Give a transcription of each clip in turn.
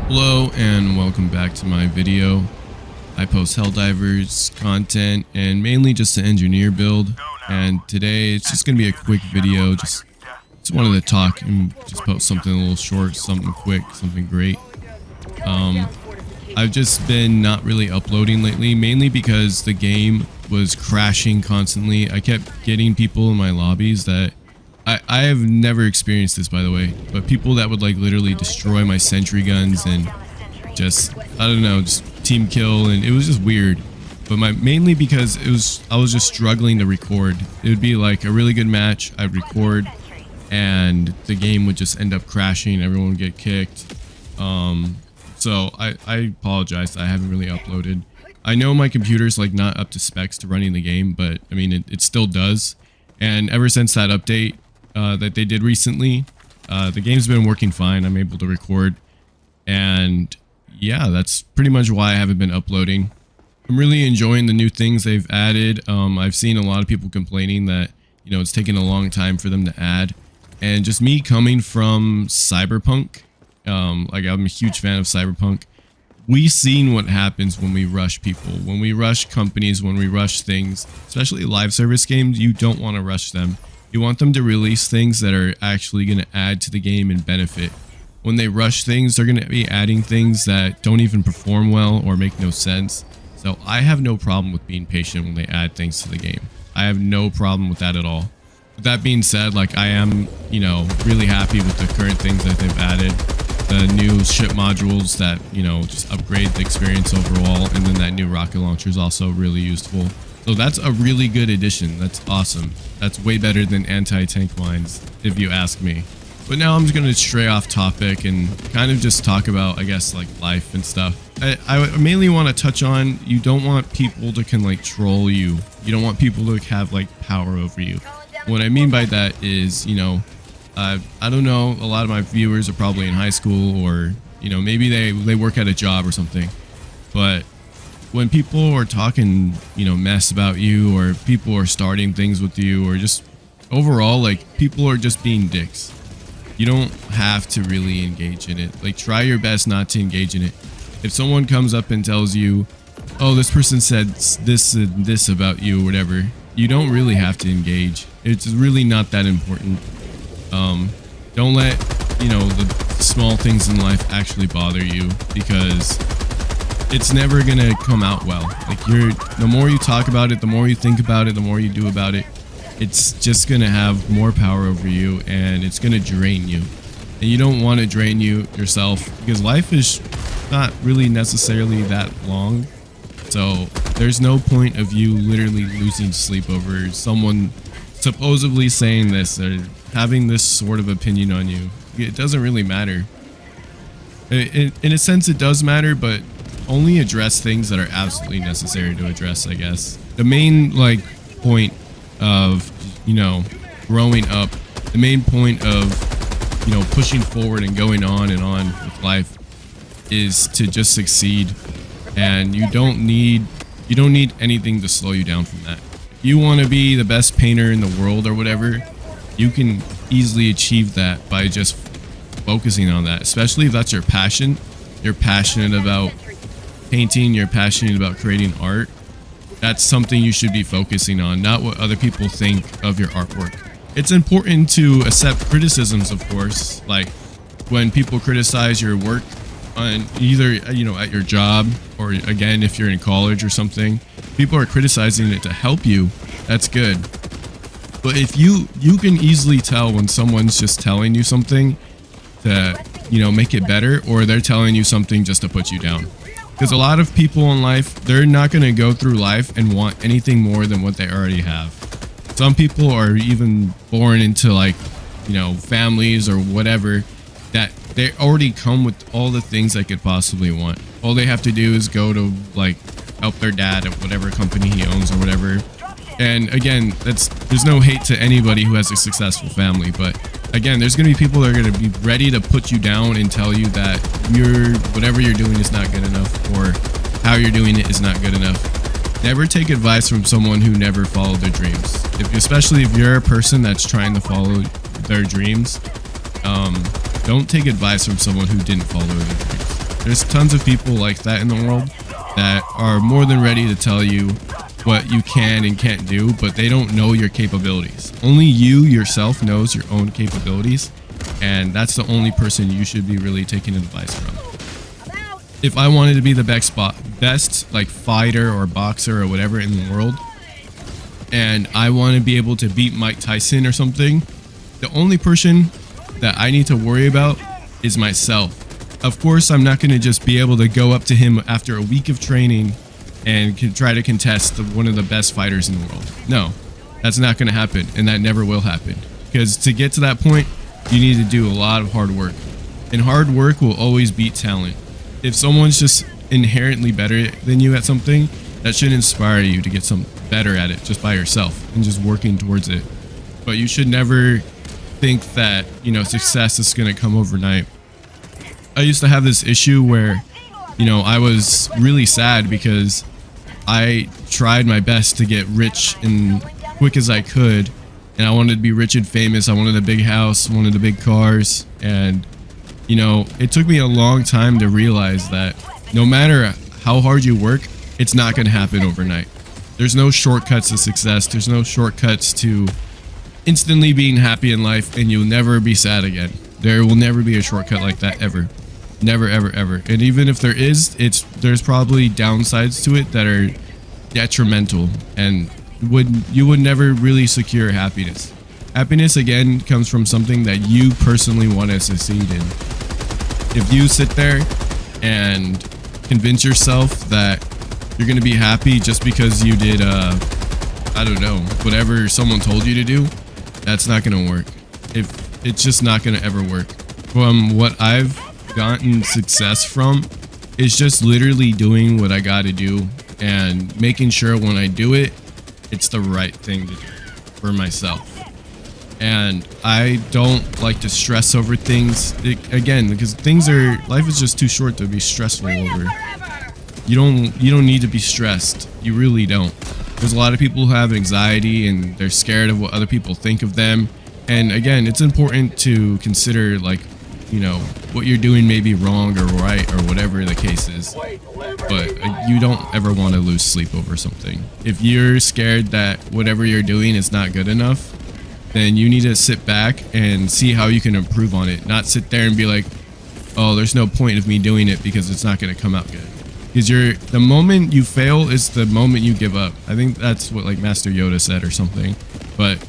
Hello and welcome back to my video. I post Helldivers content and mainly just the engineer build, and today it's just going to be a quick video. Just wanted to talk and just post something a little short, something quick, something great. I've just been not really uploading lately, mainly because the game was crashing constantly. I kept getting people in my lobbies that I have never experienced this, by the way, but people that would like literally destroy my sentry guns and just, I don't know, just team kill, and it was just weird. But mainly because I was just struggling to record. It would be like a really good match, I'd record, and the game would just end up crashing, everyone would get kicked. So I apologize that I haven't really uploaded. I know my computer's like not up to specs to running the game, but I mean it still does. And ever since that update that they did recently, the game's been working fine. I'm able to record, and yeah, that's pretty much why I haven't been uploading. I'm really enjoying the new things they've added. I've seen a lot of people complaining that, you know, it's taking a long time for them to add, and just me coming from Cyberpunk, like I'm a huge fan of Cyberpunk. We've seen what happens when we rush people, when we rush companies, when we rush things, especially live service games. You don't want to rush them. You want them to release things that are actually going to add to the game and benefit. When they rush things, they're going to be adding things that don't even perform well or make no sense. So I have no problem with being patient when they add things to the game. I have no problem with that at all. With that being said, like, I am, you know, really happy with the current things that they've added. The new ship modules that, you know, just upgrade the experience overall, and then that new rocket launcher is also really useful. So that's a really good addition. That's awesome. That's way better than anti-tank mines, if you ask me. But now I'm just going to stray off topic and kind of just talk about, I guess, like life and stuff. I mainly want to touch on, you don't want people to can like troll you. You don't want people to have like power over you. What I mean by that is, you know, I don't know, a lot of my viewers are probably in high school, or, you know, maybe they work at a job or something. But when people are talking, you know, mess about you, or people are starting things with you, or just overall, like, people are just being dicks. You don't have to really engage in it. Like, try your best not to engage in it. If someone comes up and tells you, oh, this person said this and this about you, or whatever, you don't really have to engage. It's really not that important. Don't let, you know, the small things in life actually bother you, because it's never gonna come out well. Like, the more you talk about it, the more you think about it, the more you do about it, it's just gonna have more power over you, and it's gonna drain you. And you don't want to drain yourself, because life is not really necessarily that long. So there's no point of you literally losing sleep over someone supposedly saying this or having this sort of opinion on you. It doesn't really matter. In a sense, it does matter, but only address things that are absolutely necessary to address, I guess. The main, like, point of, you know, growing up, the main point of, you know, pushing forward and going on and on with life is to just succeed. And you don't need anything to slow you down from that. If you want to be the best painter in the world or whatever, you can easily achieve that by just focusing on that, especially if that's your passion. You're passionate about painting, you're passionate about creating art. That's something you should be focusing on, not what other people think of your artwork. It's important to accept criticisms, of course, like when people criticize your work on either, you know, at your job, or again, if you're in college or something, people are criticizing it to help you. That's good. But if you can easily tell when someone's just telling you something to, you know, make it better, or they're telling you something just to put you down. Because a lot of people in life, they're not going to go through life and want anything more than what they already have. Some people are even born into, like, you know, families or whatever, that they already come with all the things they could possibly want. All they have to do is go to, like, help their dad at whatever company he owns or whatever. And again, there's no hate to anybody who has a successful family, but again, there's going to be people that are going to be ready to put you down and tell you that whatever you're doing is not good enough, or how you're doing it is not good enough. Never take advice from someone who never followed their dreams. Especially if you're a person that's trying to follow their dreams, don't take advice from someone who didn't follow their dreams. There's tons of people like that in the world that are more than ready to tell you what you can and can't do, but they don't know your capabilities. Only you yourself knows your own capabilities, and that's the only person you should be really taking advice from. If I wanted to be the best like fighter or boxer or whatever in the world, and I want to be able to beat Mike Tyson or something, the only person that I need to worry about is myself. Of course, I'm not going to just be able to go up to him after a week of training and can try to contest one of the best fighters in the world. No, that's not going to happen, and that never will happen. Because to get to that point, you need to do a lot of hard work. And hard work will always beat talent. If someone's just inherently better than you at something, that should inspire you to get some better at it just by yourself and just working towards it. But you should never think that, you know, success is going to come overnight. I used to have this issue where, you know, I was really sad because I tried my best to get rich and quick as I could, and I wanted to be rich and famous. I wanted a big house, wanted the big cars, and, you know, it took me a long time to realize that no matter how hard you work, it's not going to happen overnight. There's no shortcuts to success. There's no shortcuts to instantly being happy in life, and you'll never be sad again. There will never be a shortcut like that ever. Never, ever, ever. And even if there is, there's probably downsides to it that are detrimental, and you would never really secure happiness. Happiness, again, comes from something that you personally want to succeed in. If you sit there and convince yourself that you're going to be happy just because you did, I don't know, whatever someone told you to do, that's not going to work. It's just not going to ever work. From what I've gotten success from is just literally doing what I got to do and making sure when I do it, it's the right thing to do for myself. And I don't like to stress over things, again, because life is just too short to be stressful over. You don't need to be stressed. You really don't. There's a lot of people who have anxiety and they're scared of what other people think of them. And again, it's important to consider, like, you know, what you're doing may be wrong or right or whatever the case is, but you don't ever want to lose sleep over something. If you're scared that whatever you're doing is not good enough, then you need to sit back and see how you can improve on it. Not sit there and be like, oh, there's no point of me doing it because it's not going to come out good. Because the moment you fail is the moment you give up. I think that's what like Master Yoda said or something. But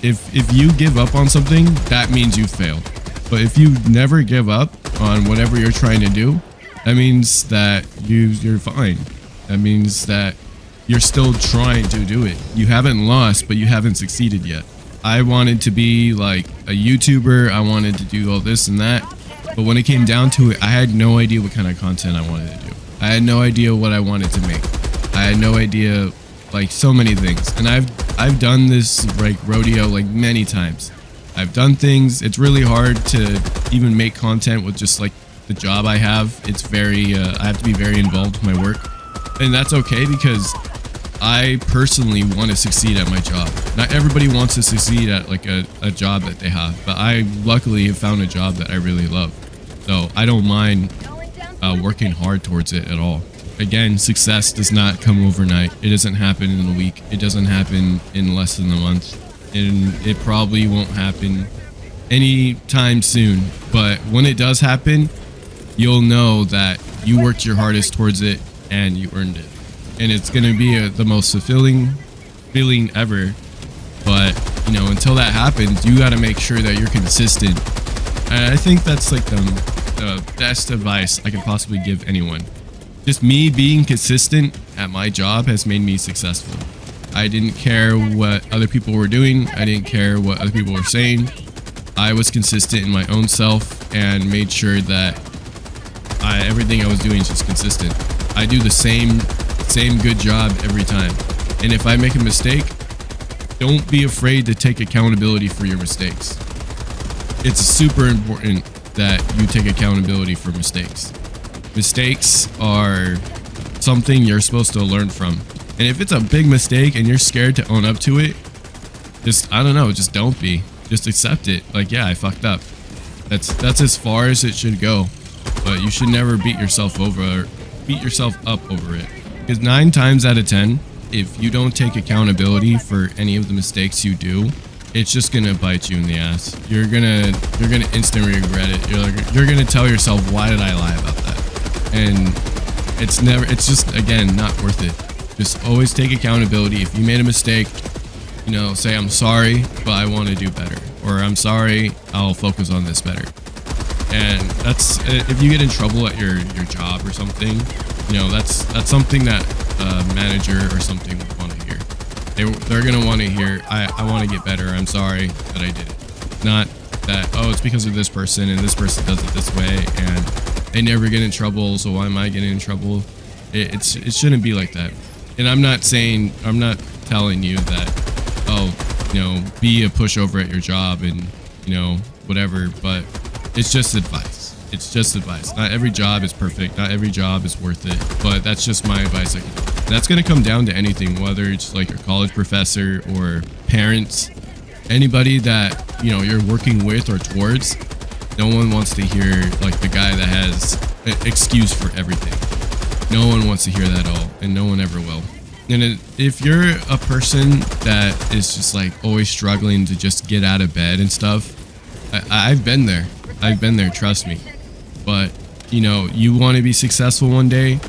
if you give up on something, that means you failed. But if you never give up on whatever you're trying to do, that means that you're fine. That means that you're still trying to do it. You haven't lost, but you haven't succeeded yet. I wanted to be like a YouTuber. I wanted to do all this and that. But when it came down to it, I had no idea what kind of content I wanted to do. I had no idea what I wanted to make. I had no idea, like, so many things. And I've done this like rodeo like many times. I've done things. It's really hard to even make content with just like the job I have. It's very, I have to be very involved with my work, and that's okay because I personally want to succeed at my job. Not everybody wants to succeed at like a job that they have, but I luckily have found a job that I really love. So I don't mind working hard towards it at all. Again, success does not come overnight. It doesn't happen in a week. It doesn't happen in less than a month. And it probably won't happen anytime soon. But when it does happen, you'll know that you worked your hardest towards it and you earned it. And it's going to be the most fulfilling feeling ever. But, you know, until that happens, you got to make sure that you're consistent. And I think that's like the best advice I could possibly give anyone. Just me being consistent at my job has made me successful. I didn't care what other people were doing. I didn't care what other people were saying. I was consistent in my own self and made sure that everything I was doing is just consistent. I do the same good job every time. And if I make a mistake, don't be afraid to take accountability for your mistakes. It's super important that you take accountability for mistakes. Mistakes are something you're supposed to learn from. And if it's a big mistake and you're scared to own up to it, I don't know, just don't be. Just accept it. Like, yeah, I fucked up. That's as far as it should go. but you should never beat yourself up over it. Because 9 times out of 10, if you don't take accountability for any of the mistakes you do, it's just gonna bite you in the ass. You're gonna instantly regret it. You're gonna tell yourself, why did I lie about that? And it's just, again, not worth it. Just always take accountability. If you made a mistake, you know, say, I'm sorry, but I want to do better. Or I'm sorry, I'll focus on this better. And that's, if you get in trouble at your job or something, you know, that's something that a manager or something would want to hear. They're going to want to hear, I want to get better. I'm sorry that I did it. Not that, oh, it's because of this person and this person does it this way and they never get in trouble, so why am I getting in trouble? It shouldn't be like that. And I'm not telling you that, oh, you know, be a pushover at your job and, you know, whatever, but it's just advice. It's just advice. Not every job is perfect. Not every job is worth it, but that's just my advice I can give. And that's going to come down to anything, whether it's like your college professor or parents, anybody that, you know, you're working with or towards. No one wants to hear like the guy that has an excuse for everything. No one wants to hear that at all, and no one ever will. And if you're a person that is just like always struggling to just get out of bed and stuff, I've been there. I've been there, trust me. But, you know, you want to be successful one day,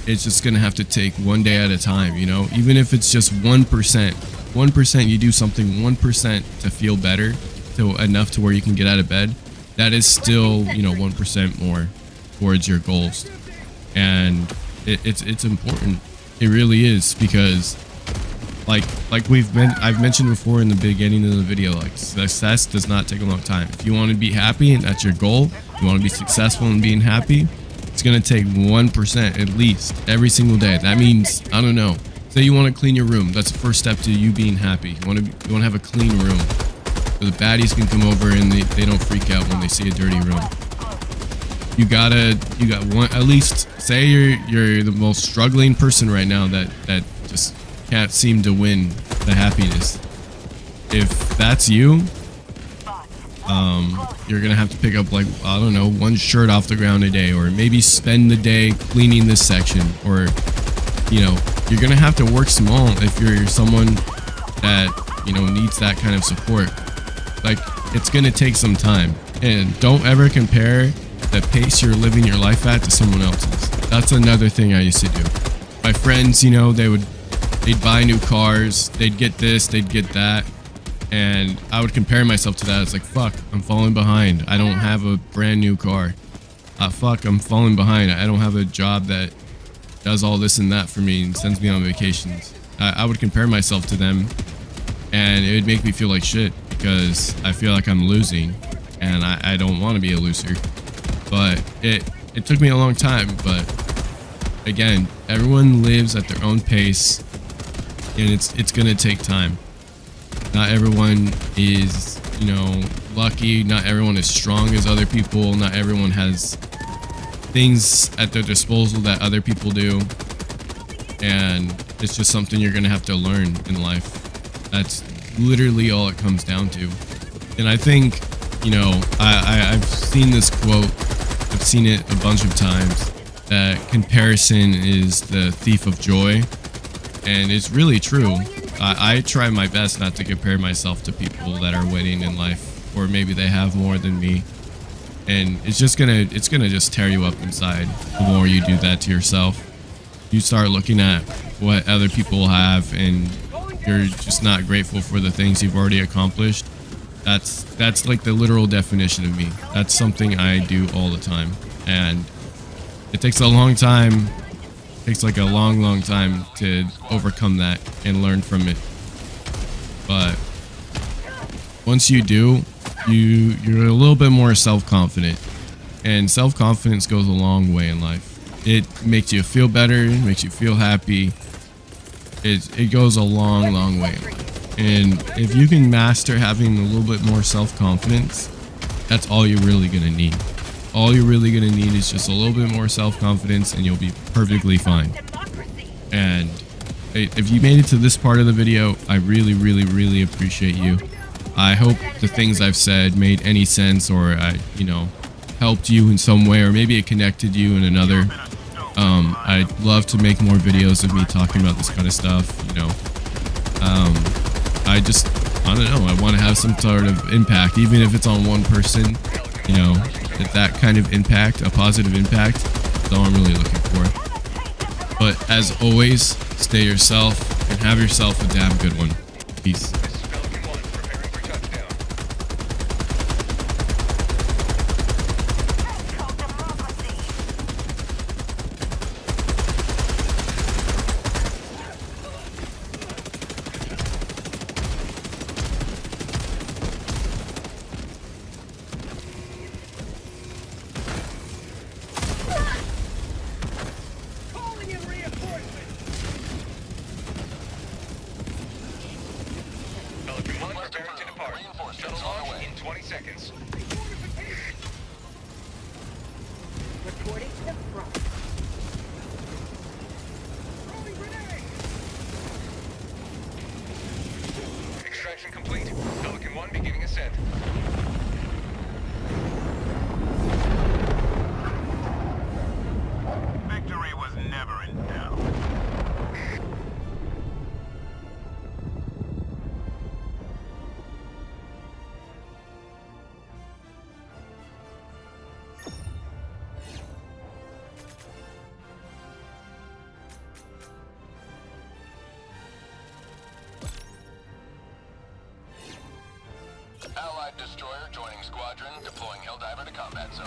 it's just going to have to take one day at a time, you know? Even if it's just 1%, 1% you do something 1% to feel better, to enough to where you can get out of bed, that is still, you know, 1% more towards your goals. And it's important. It really is, because like I've mentioned before in the beginning of the video, like success does not take a long time. If you want to be happy and that's your goal, you want to be successful in being happy, it's going to take 1% at least every single day. That means, I don't know, say you want to clean your room. That's the first step to you being happy. You want to have a clean room so the baddies can come over and they don't freak out when they see a dirty room. You got one, at least say you're the most struggling person right now that just can't seem to win the happiness. If that's you, you're gonna have to pick up, like, I don't know, 1 shirt off the ground a day, or maybe spend the day cleaning this section, or, you know, you're gonna have to work small if you're someone that, you know, needs that kind of support. Like, it's gonna take some time, and don't ever compare the pace you're living your life at to someone else's. That's another thing I used to do. My friends, you know, they'd buy new cars, they'd get this, they'd get that, and I would compare myself to that. It's like, fuck, I'm falling behind. I don't have a brand new car. Fuck, I'm falling behind. I don't have a job that does all this and that for me and sends me on vacations. I would compare myself to them, and it would make me feel like shit, because I feel like I'm losing, and I don't want to be a loser. But it took me a long time, but again, everyone lives at their own pace, and it's gonna take time. Not everyone is, you know, lucky. Not everyone is strong as other people. Not everyone has things at their disposal that other people do. And it's just something you're gonna have to learn in life. That's literally all it comes down to. And I think, you know, I've seen this quote. I've seen it a bunch of times, that comparison is the thief of joy. And it's really true. I try my best not to compare myself to people that are winning in life, or maybe they have more than me. And it's gonna just tear you up inside the more you do that to yourself. You start looking at what other people have, and you're just not grateful for the things you've already accomplished. That's like the literal definition of me. That's something I do all the time, and it takes a long time. It takes like a long time to overcome that and learn from it. But once you do, you're a little bit more self-confident, and self-confidence goes a long way in life. It makes you feel better, it makes you feel happy. It goes a long way in life. And if you can master having a little bit more self-confidence, that's all you're really gonna need. All you're really gonna need is just a little bit more self-confidence, and you'll be perfectly fine. And if you made it to this part of the video, I really appreciate you. I hope the things I've said made any sense, or you know, helped you in some way, or maybe it connected you in another. I'd love to make more videos of me talking about this kind of stuff, you know. I don't know, I want to have some sort of impact, even if it's on one person, you know, that kind of impact, a positive impact, that's all I'm really looking for. But as always, stay yourself and have yourself a damn good one. Peace. Shuttle launch in 20 seconds. Reporting to the front. Extraction complete. Pelican 1 beginning ascent. Victory was never in doubt. Allied destroyer joining squadron, deploying Helldiver to combat zone.